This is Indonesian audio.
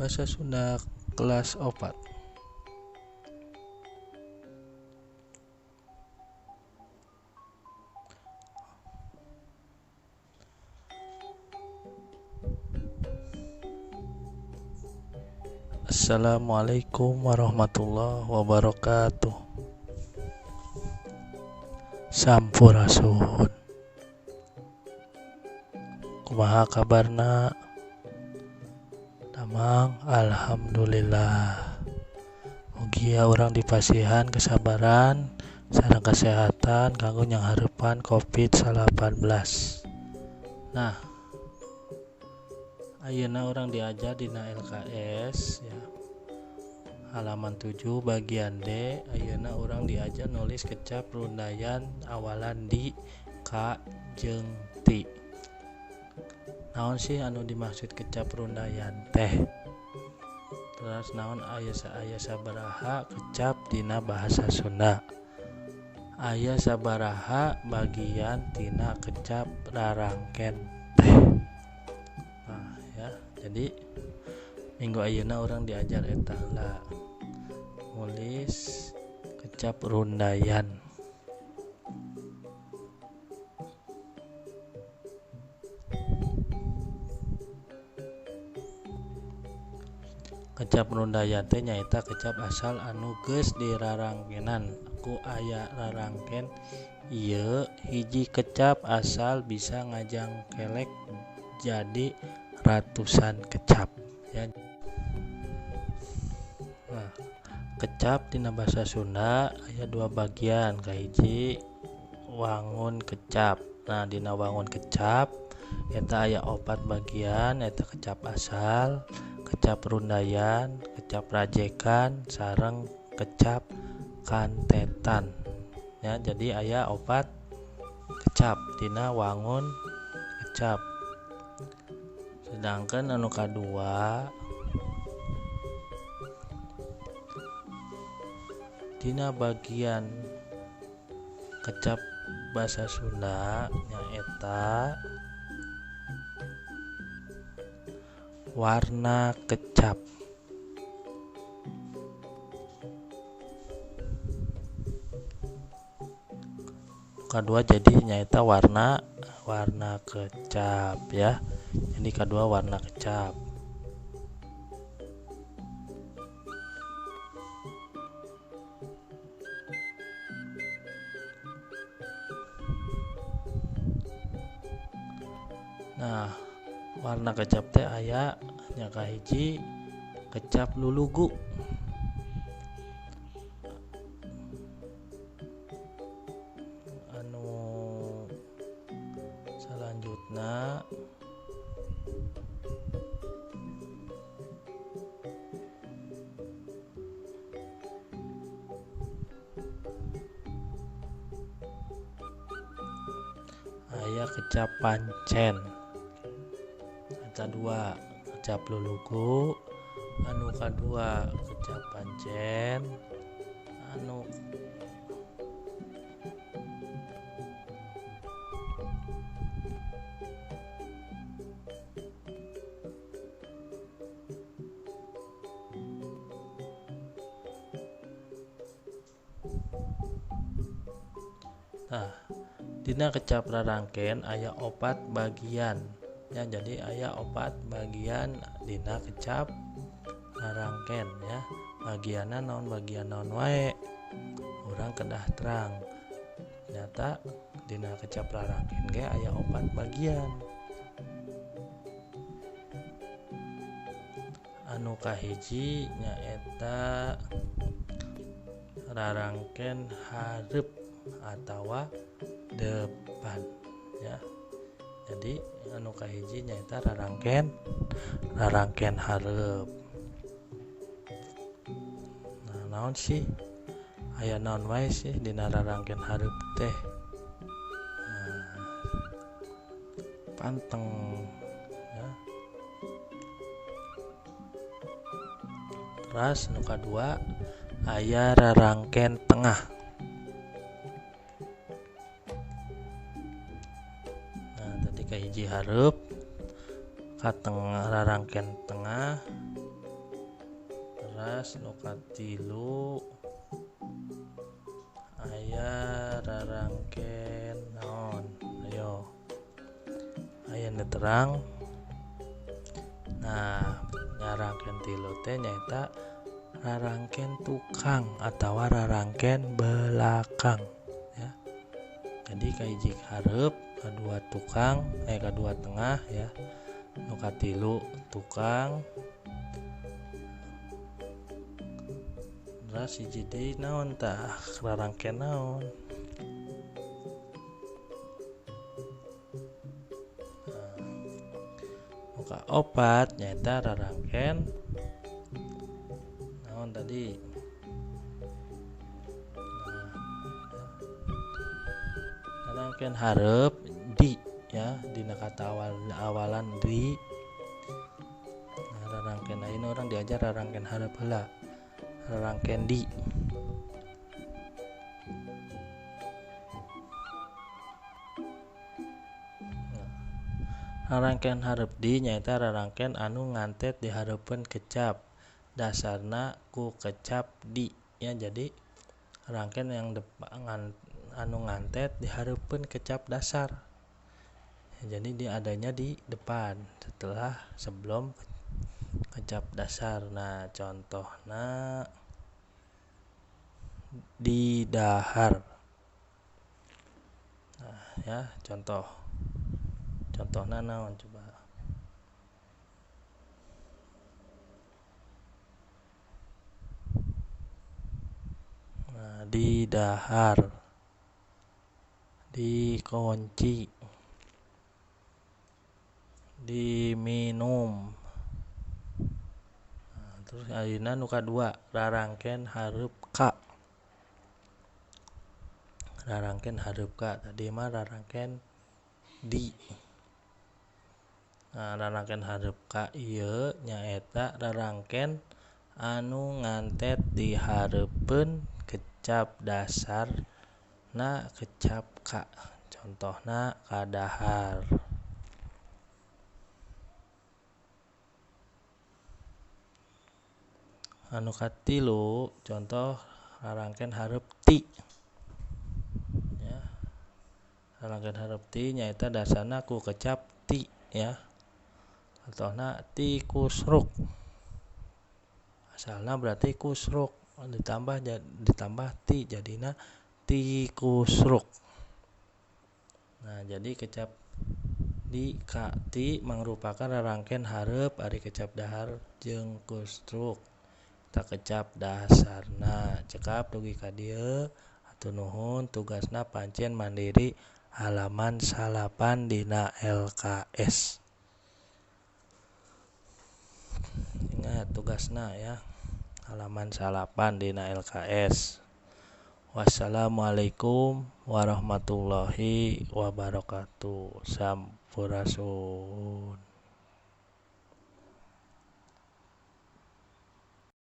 Bahasa Sunda kelas 4. Assalamualaikum warahmatullahi wabarakatuh. Sampurasun. Kumaha kabarna? Damang alhamdulillah. Mugia orang dipasihan kesabaran sareng kesehatan kanggo nyanghareupan COVID-19. Nah, ayeuna orang diajar dina LKS ya. Halaman 7 bagian D. Ayeuna orang diajar nulis kecap rundayan awalan di K jeung Ti. Naon sih anu dimaksud kecap rundayan teh? Terus naon aya sabaraha kecap dina bahasa Sunda? Aya sabaraha bagian tina kecap rarangken teh. Nah, ya. Jadi minggu ayeuna orang diajar eta heula nulis kecap rundayan. Kecap rundayan teh nyaeta kecap asal anu geus dirarangkenan ku aya rarangken ieu. Hiji kecap asal bisa ngajangkelek jadi ratusan kecap ya. Nah, kecap dina bahasa Sunda aya dua bagian, kahiji wangun kecap. Nah, dina wangun kecap eta aya 4 bagian, eta kecap asal, kecap rundayan, kecap rajekan, sareng kecap kantetan. Ya, jadi aya 4 kecap dina wangun kecap. Sedangkan anu kadua dina bagian kecap bahasa Sunda nyaeta warna kecap. Kedua jadi nyaeta warna kecap ya. Jadi kedua warna kecap. Nah, warna kecap teh aya nya kahiji kecap lulugu. Anu selanjutna aya kecap pancen. Eta dua kecap lulugu, anu kadua kecap pancen, anu nah, dina kecap rarangken aya 4 bagian. Ya, jadi aya 4 bagian dina kecap rarangken ya. Bagianna naon bagian naon wae. Urang kedah terang. Ternyata dina kecap rarangken ge aya 4 bagian. Anu kahiji nyaeta rarangken hareup atawa depan ya. Jadi anu kahiji nyaeta rarangken hareup. Nah, naon sih aya naon wae sih dina rarangken hareup teh? Nah, panteng ya. Terus anu kadua aya rarangken tengah. Kahiji hareup ka tengah rarangken tengah Ras nu katilu aya rarangken naon ayo aya nu terang. Nah rarangken tilu teh nyaeta rarangken tukang atau rarangken belakang ya. Jadi kahiji hareup, kadua tukang, kadua tengah ya. Nu katilu tukang. Terus hiji deui naon tah rarangken naon? Nu kaopat nyaeta rarangken naon tadi? Rarangken hareup di ya, dina kata awalan di. Nah, rarangken ayeuna orang diajar rarangken hareup heula. Rarangken di. Rarangken hareup di nyaeta rarangken anu ngantet di hareupeun kecap. Dasarna ku kecap di ya. Jadi rarangken yang anu ngantet di hareupeun kecap dasar. Ya, jadi dia adanya di depan sebelum kecap dasar. Nah, contohna di dahar. Nah, ya contohna naon coba? Nah, di dahar, dikunci, diminum. Nah, terus ayeuna nu kadua rarangken hareup ka. Rarangken hareup ka tadi mah rarangken di. Nah, rarangken hareup ka ieu nyaeta rarangken anu ngantet di hareupeun kecap dasar na kecap ka. Contohna kadahar. Anu katilu contoh rarangken hareup ti ya. Rarangken hareup ti nyaeta dasarna ku kecap ti ya. Contohna tikusruk. Asalna berarti kusruk ditambah ti jadina tikusruk. Nah, jadi kecap di ka ti mangrupakan rarangken hareup ari kecap dahar jeung kusruk. Ta kecap dasarna. Cekap dugi ka dieu. Hatur nuhun, tugasna pancen mandiri halaman 8 dina LKS. Ingat tugasna ya. Halaman 8 dina LKS. Wassalamualaikum warahmatullahi wabarakatuh. Sampurasun.